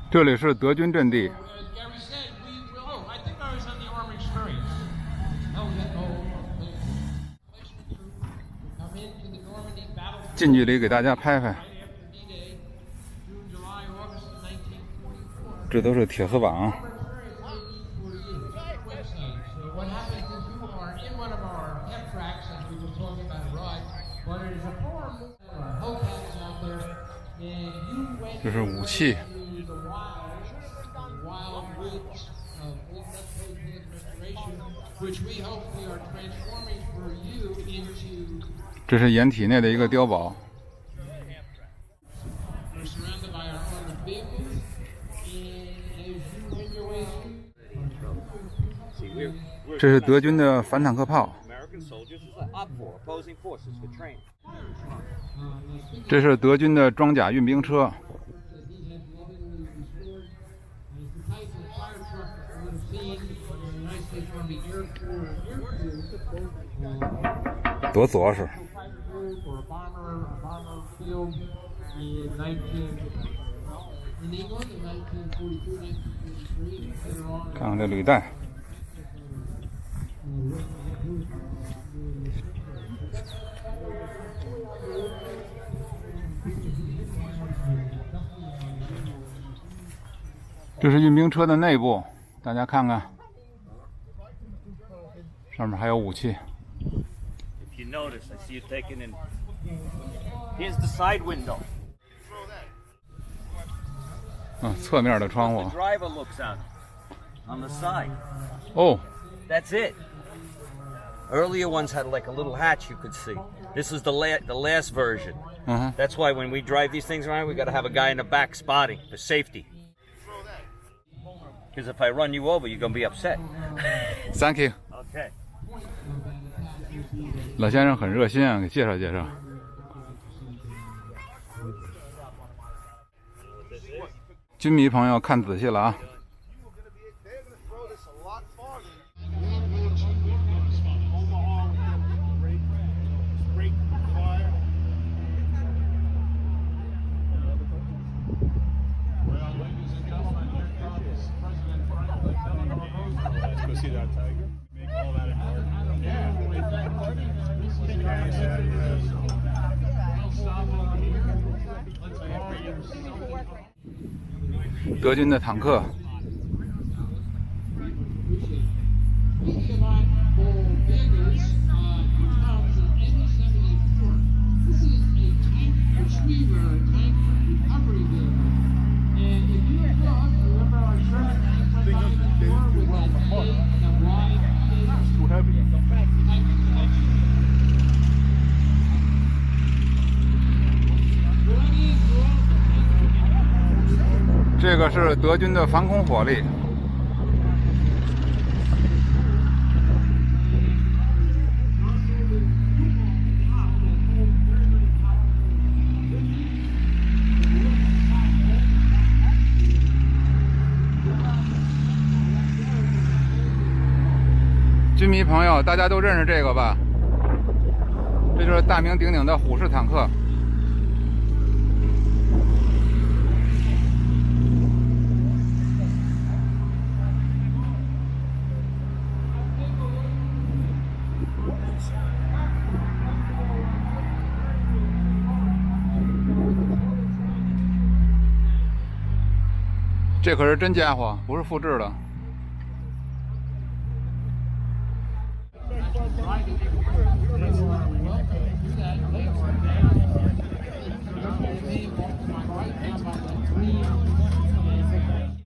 这里是德军阵地。近距离给大家拍拍，这都是铁丝网。这是武器。这是掩体内的一个碉堡。这是德军的反坦克炮。这是德军的装甲运兵车。多着实！看看这履带。这是运兵车的内部，大家看看，上面还有武器。If you notice, I see you taking in. Here's the side window. 侧面的窗户。The driver looks out on the side. Oh. That's it. Earlier ones had like a little hatch you could see. This is the last version. That's why when we drive these things around, we got to have a guy in the back spotting for safety. Because if I run you over, you're gonna be upset. Thank you. Okay. 老先生很热心啊，给介绍介绍。军迷朋友看仔细了啊！德军的坦克。这个是德军的防空火力。军迷朋友，大家都认识这个吧？这就是大名鼎鼎的虎式坦克。这可是真家伙，不是复制的。